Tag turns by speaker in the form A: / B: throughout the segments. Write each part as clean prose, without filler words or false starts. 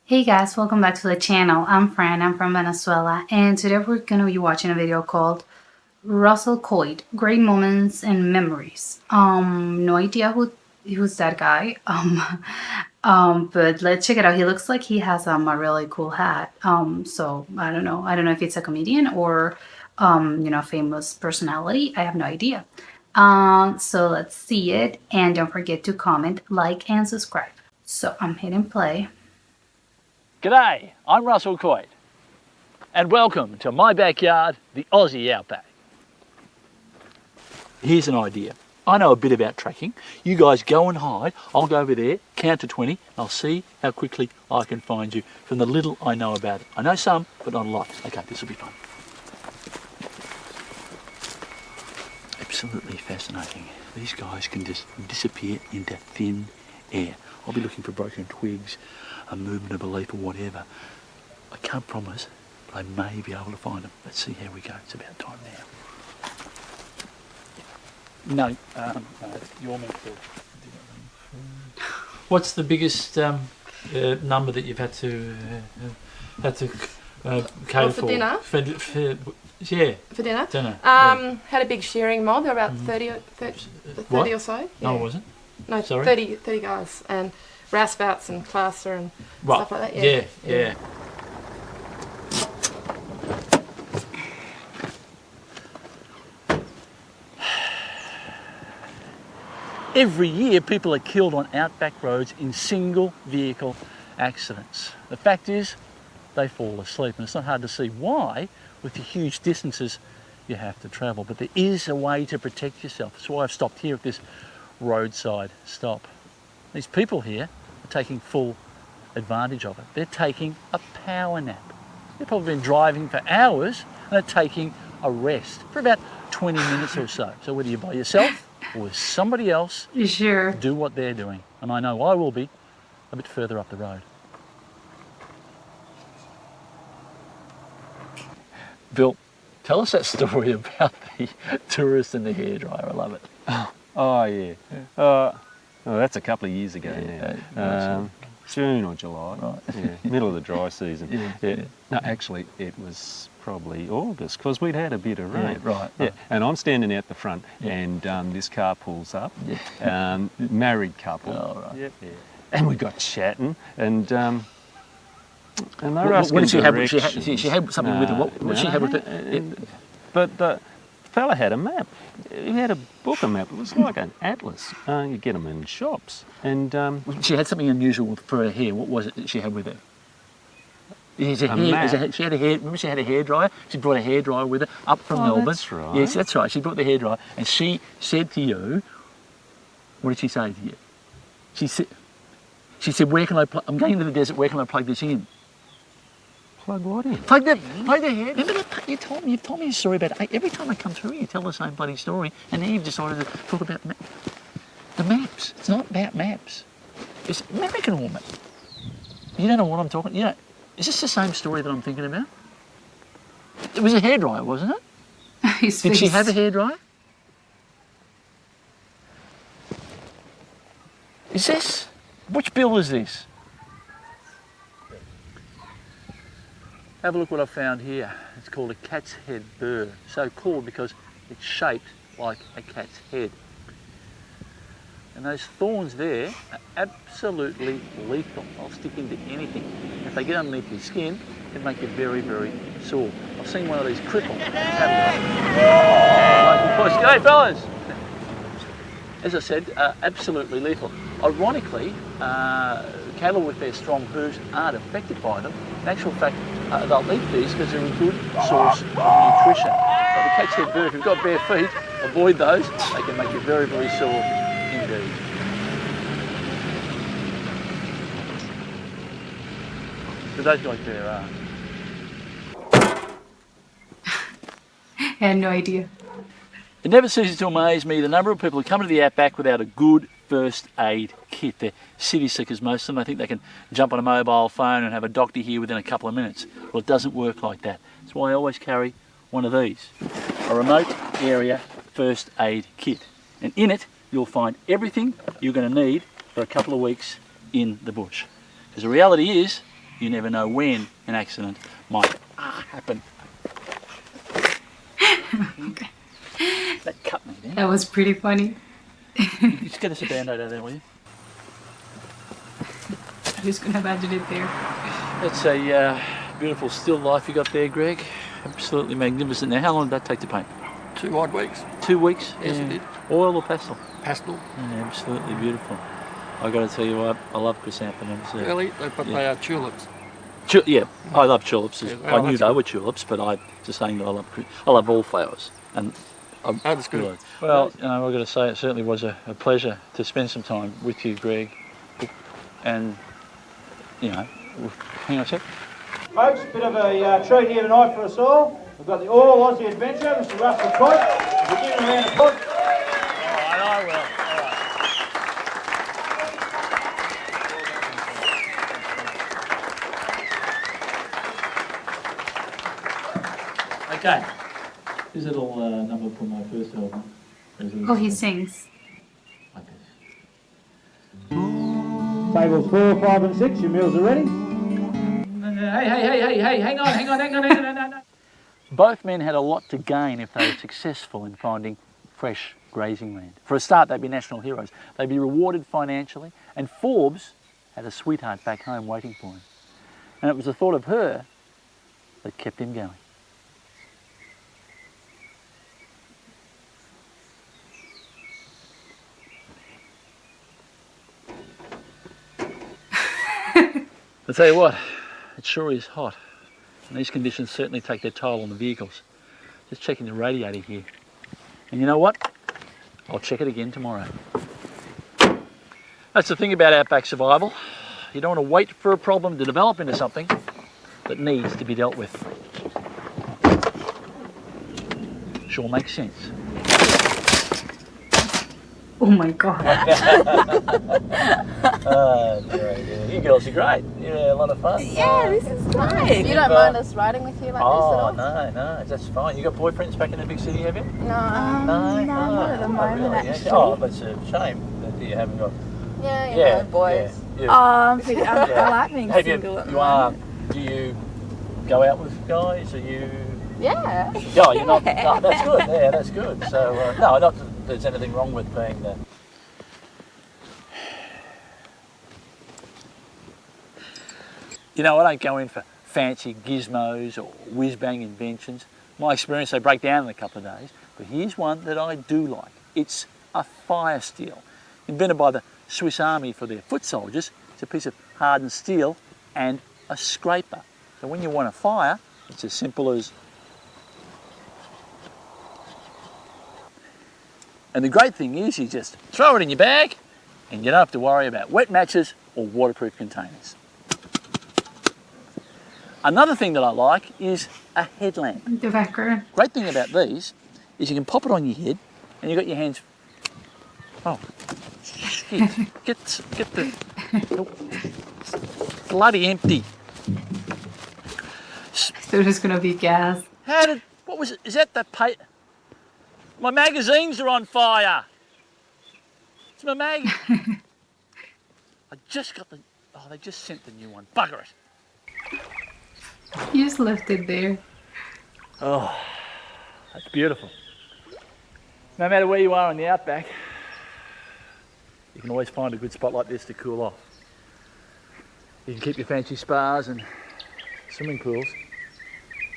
A: Hey guys, welcome back to the channel. I'm Fran, I'm from Venezuela, and today we're going to be watching a video called Russell Coight, Great Moments and Memories. No idea who's that guy. But let's check it out. He looks like he has a really cool hat. So I don't know. I don't know if it's a comedian or famous personality. I have no idea. So let's see it, and don't forget to comment, like, and subscribe. So I'm hitting play.
B: G'day, I'm Russell Coight, and welcome to my backyard, the Aussie Outback. Here's an idea. I know a bit about tracking. You guys go and hide. I'll go over there, count to 20. I'll see how quickly I can find you from the little I know about it. I know some, but not a lot. Okay, this will be fun. Absolutely fascinating. These guys can just disappear into thin air. I'll be looking for broken twigs, a movement of a leaf or whatever. I can't promise, but I may be able to find them. Let's see how we go. It's about time now. No, you're meant to. What's the biggest number that you've had to cater
C: for dinner?
B: Yeah.
C: For dinner?
B: Dinner.
C: Had a big shearing mob. There were about 30 or so. Yeah.
B: No, it wasn't.
C: No,
B: Sorry?
C: 30 guys. And rouseabouts and plaster and stuff like that.
B: Yeah. Every year people are killed on outback roads in single vehicle accidents. The fact is they fall asleep, and it's not hard to see why with the huge distances you have to travel. But there is a way to protect yourself. That's why I've stopped here at this roadside stop. These people here are taking full advantage of it. They're taking a power nap. They've probably been driving for hours and they're taking a rest for about 20 minutes or so. So whether you're by yourself or with somebody else,
A: Sure.
B: do what they're doing. And I know I will be a bit further up the road. Bill, tell us that story about the tourist and the hairdryer. I love it.
D: Oh yeah. Oh, that's a couple of years ago now. June or July.
B: Right.
D: Yeah, middle of the dry season.
B: Yeah.
D: No, actually, it was probably August because we'd had a bit of rain.
B: Right.
D: And I'm standing out the front, and this car pulls up.
B: Yeah.
D: Married couple.
B: Oh, right.
D: Yeah. And we got chatting, and they were
B: What
D: asking
B: did she have?
D: directions.
B: She had something with her. What did she have with it?
D: But the fella had a map. He had a book of map. It was like an atlas. You get them in shops. And
B: She had something unusual for her hair. What was it that she had with her?
D: map.
B: She had a hair. Remember, she had a hairdryer. She brought a hairdryer with her up from Melbourne.
D: That's right.
B: Yes, that's right. She brought the hairdryer, and she said to you, "What did she say to you?" She said, "Where can I? I'm going to the desert. Where can I plug this in?"
D: Plug what in?
B: Plug the hair. Remember that you've told me a story about it. Every time I come through, you tell the same bloody story, and now you've decided to talk about the maps. It's not about maps. It's American woman. You don't know what I'm talking. You know, is this the same story that I'm thinking about? It was a hairdryer, wasn't it? Did she have a hairdryer? Is this? Which bill is this? Have a look what I've found here. It's called a cat's head burr. So called because it's shaped like a cat's head. And those thorns there are absolutely lethal. They'll stick into anything. If they get underneath your skin, it can make you very, very sore. I've seen one of these cripple. G'day fellas! As I said, absolutely lethal. Ironically, cattle with their strong hooves aren't affected by them. In actual fact, they'll eat these because they're a good source of nutrition. But the cat's head burr, if you've got bare feet, avoid those. They can make you very, very sore indeed. But those guys there are.
A: I had no idea.
B: It never ceases to amaze me the number of people who come to the outback without a good first aid kit. They're city slickers, most of them. I think they can jump on a mobile phone and have a doctor here within a couple of minutes. Well, it doesn't work like that. That's why I always carry one of these, a remote area first aid kit. And in it, you'll find everything you're going to need for a couple of weeks in the bush. Because the reality is, you never know when an accident might happen.
A: Okay.
B: That cut me there.
A: That was pretty funny.
B: Just get us a band-aid out of there, will you?
A: I'm just gonna imagine it there.
B: It's a beautiful still life you got there, Greg. Absolutely magnificent. Now, how long did that take to paint?
E: 2 odd weeks.
B: 2 weeks?
E: Yes, it did.
B: Oil or pastel?
E: Pastel.
B: Yeah, absolutely beautiful. I got to tell you what, I love chrysanthemums.
E: Really? But they are tulips.
B: Yeah, I love tulips.
E: Yeah,
B: I knew
E: that's
B: they
E: good.
B: were tulips, but I'm just saying that I love all flowers. And
E: That's good.
B: Well, you know, I've got to say it certainly was a pleasure to spend some time with you, Greg. And, you know, hang on a sec.
F: Folks, a bit of a treat here tonight for us all. We've got the All Aussie Adventure, Mr. Russell Coight. We'll give him a round of applause.
B: All right, I will. All right. Okay. Here's a little number from my first album.
A: Oh, he sings.
B: Like this.
F: Tables 4, 5 and 6, your meals are ready.
B: Hey, hang on. Both men had a lot to gain if they were successful in finding fresh grazing land. For a start, they'd be national heroes. They'd be rewarded financially, and Forbes had a sweetheart back home waiting for him. And it was the thought of her that kept him going. I'll tell you what, it sure is hot. And these conditions certainly take their toll on the vehicles. Just checking the radiator here. And you know what? I'll check it again tomorrow. That's the thing about outback survival. You don't want to wait for a problem to develop into something that needs to be dealt with. Sure makes sense.
A: Oh my God.
B: You girls are great. Yeah, a lot of fun.
C: Yeah, this is nice. You don't mind us riding with you like this at all?
B: No, that's fine. You got boyfriends back in the big city, have you?
C: No.
B: No,
C: not at the moment,
B: really?
C: actually.
B: Oh, that's a shame that you haven't got.
C: Yeah, you know, boys.
B: Yeah.
G: I like being
B: Have
G: single at the
B: you
G: moment.
B: do you go out with guys? Are you?
C: Yeah.
B: Yeah, you're not. No, that's good. Yeah, that's good. So no, not that there's anything wrong with being the. You know, I don't go in for fancy gizmos or whiz-bang inventions. My experience, they break down in a couple of days. But here's one that I do like. It's a fire steel. Invented by the Swiss Army for their foot soldiers. It's a piece of hardened steel and a scraper. So when you want a fire, it's as simple as... And the great thing is you just throw it in your bag and you don't have to worry about wet matches or waterproof containers. Another thing that I like is a headlamp.
A: The background.
B: Great thing about these is you can pop it on your head and you've got your hands... Oh, shit. Get the... It's bloody empty.
A: So there's gonna be gas.
B: What was it? Is that the My magazines are on fire. It's my mag. I just got the... Oh, they just sent the new one. Bugger it.
A: You just left it there.
B: Oh, that's beautiful. No matter where you are in the outback, you can always find a good spot like this to cool off. You can keep your fancy spas and swimming pools.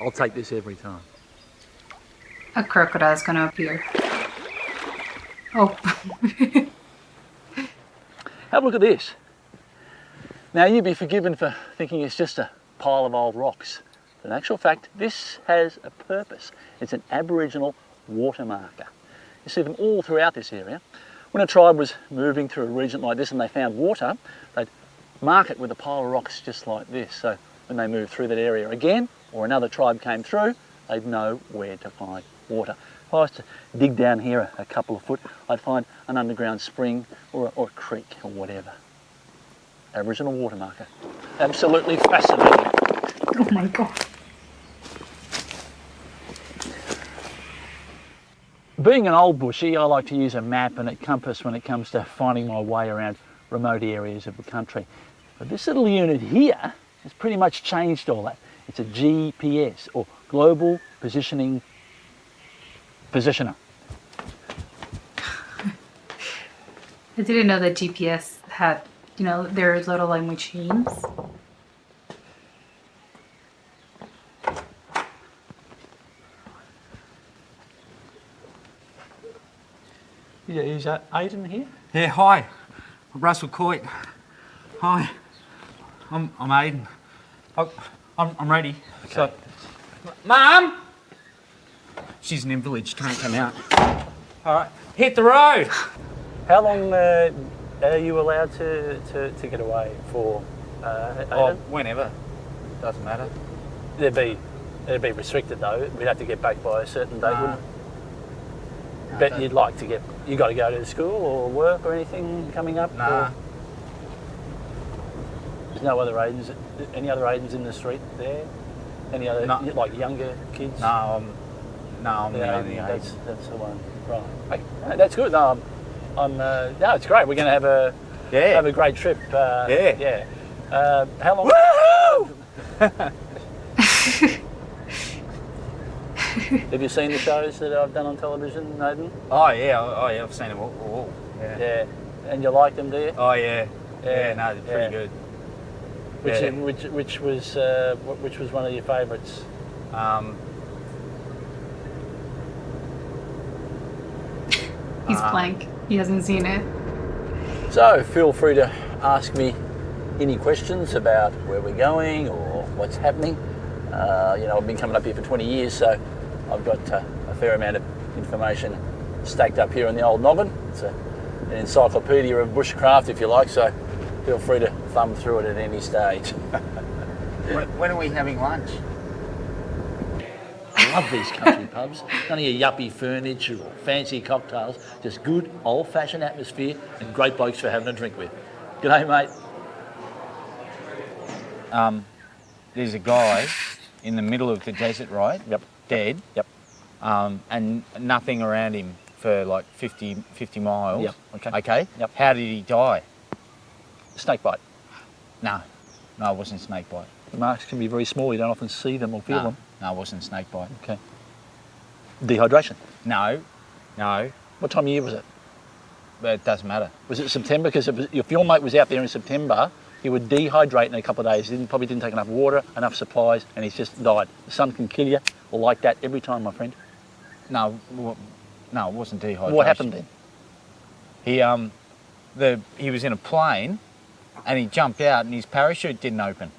B: I'll take this every time.
A: A crocodile's gonna appear. Oh.
B: Have a look at this. Now you'd be forgiven for thinking it's just a pile of old rocks. But in actual fact, this has a purpose. It's an Aboriginal water marker. You see them all throughout this area. When a tribe was moving through a region like this and they found water, they'd mark it with a pile of rocks just like this. So when they moved through that area again, or another tribe came through, they'd know where to find water. If I was to dig down here a couple of foot, I'd find an underground spring or a creek or whatever. Aboriginal water marker. Absolutely fascinating.
A: Oh my God.
B: Being an old bushie, I like to use a map and a compass when it comes to finding my way around remote areas of the country. But this little unit here It's pretty much changed all that. It's a GPS, or Global Positioning Positioner.
A: I didn't know that GPS had, their little like machines.
B: Yeah, is that Aidan here?
F: Yeah, hi. I'm Russell Coight. Hi. I'm Aidan. I'm ready.
B: Okay.
F: So, Mum! She's an invalid, she can't come out. All right, hit the road!
B: How long are you allowed to get away for, Aidan?
F: Whenever. Doesn't matter.
B: It'd be restricted though. We'd have to get back by a certain date, wouldn't it? But you'd like to get, you got to go to school or work or anything coming up?
F: Nah.
B: Or? There's no other Aidens, any other Aidens in the street there? Any other, like younger kids?
F: No, I'm the only
B: that's the one. Right. Hey, that's good. No, no, it's great. We're going to have a great trip. Yeah. How long?
F: Woo!
B: Have you seen the shows that I've done on television, Aidan?
F: Oh yeah, I've seen them all.
B: Yeah. And you like them, do you?
F: Oh yeah. Yeah, no, they're pretty good.
B: Which was one of your favourites?
A: He's blank. He hasn't seen it.
B: So feel free to ask me any questions about where we're going or what's happening. I've been coming up here for 20 years, so I've got a fair amount of information stacked up here in the old noggin. It's an encyclopedia of bushcraft, if you like, so feel free to thumb through it at any stage.
F: When are we having lunch?
B: I love these country pubs. None of your yuppie furniture or fancy cocktails, just good old-fashioned atmosphere and great blokes for having a drink with. G'day, mate.
H: There's a guy in the middle of the desert, right?
B: Yep.
H: Dead.
B: Yep.
H: And nothing around him for like 50 miles.
B: Yep. Okay.
H: Okay.
B: Yep.
H: How did he die?
B: Snake bite.
H: No, it wasn't snake bite.
B: The marks can be very small. You don't often see them or feel them.
H: No, it wasn't snake bite.
B: Okay. Dehydration.
H: No.
B: What time of year was it?
H: But it doesn't matter.
B: Was it September? Because if your mate was out there in September, he would dehydrate in a couple of days. He probably didn't take enough water, enough supplies, and he's just died. The sun can kill you, or like that every time, my friend.
H: No, it wasn't dehydration.
B: What happened then?
H: He was in a plane, and he jumped out, and his parachute didn't open.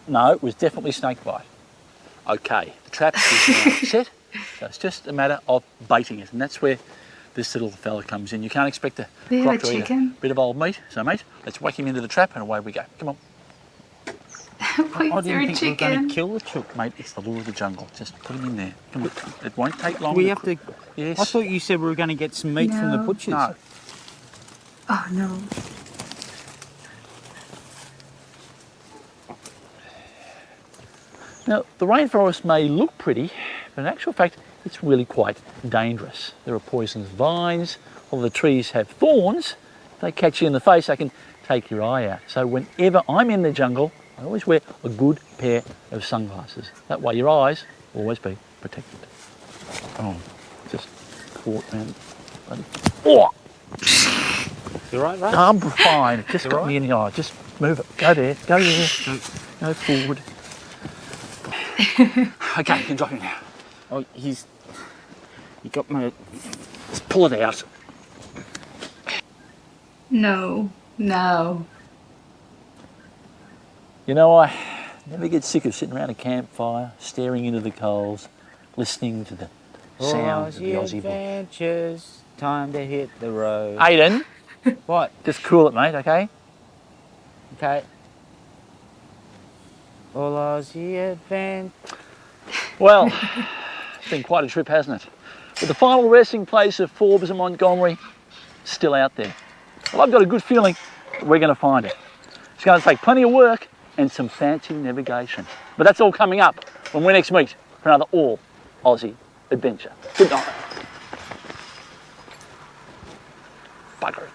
B: No, it was definitely snake bite. Okay, the trap is now set, so it's just a matter of baiting it, and that's where this little fella comes in. You can't expect a
A: They have
B: croc
A: a
B: to eat
A: chicken?
B: a bit of old meat. So, mate, let's whack him into the trap, and away we go. Come on.
A: Wait,
H: I
A: is there
H: didn't
A: a
H: think we were going
A: chicken?
H: to kill the chook.
B: Mate, it's the law of the jungle. Just put him in there. Come on. It won't take long.
H: We have to.
B: Yes.
H: I thought you said we were going to get some meat from the
A: No.
H: butchers.
B: No.
A: Oh no.
B: Now, the rainforest may look pretty, but in actual fact, it's really quite dangerous. There are poisonous vines, all the trees have thorns. If they catch you in the face, they can take your eye out. So whenever I'm in the jungle, I always wear a good pair of sunglasses. That way your eyes will always be protected. Oh, just caught, man. Oh!
H: You right, Ray?
B: I'm fine. It just got me in the eye. Just move it. Go there. Go there. Go forward. Okay, you can drop him now.
H: Oh, he got my.
B: Just pull it out.
A: No.
B: You know, I never get sick of sitting around a campfire, staring into the coals, listening to the sounds of the Aussie bull.
H: Adventures, time to hit the road.
B: Aidan,
H: What?
B: just cool it, mate, okay?
H: Okay. All Aussie adventures.
B: Well, it's been quite a trip, hasn't it? But the final resting place of Forbes and Montgomery, still out there. Well, I've got a good feeling that we're going to find it. It's going to take plenty of work and some fancy navigation. But that's all coming up when we next meet for another all Aussie adventure. Good night. Bugger it.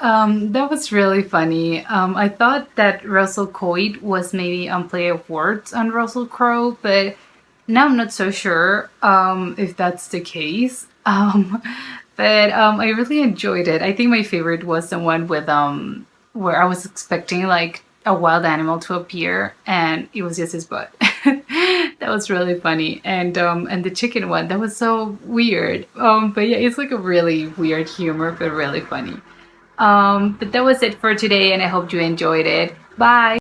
A: That was really funny. I thought that Russell Coight was maybe on play of words on Russell Crowe, but now I'm not so sure if that's the case. But I really enjoyed it. I think my favorite was the one with where I was expecting like a wild animal to appear and it was just his butt. That was really funny. And the chicken one, that was so weird. But yeah, it's like a really weird humor, but really funny. But that was it for today, and I hope you enjoyed it. Bye!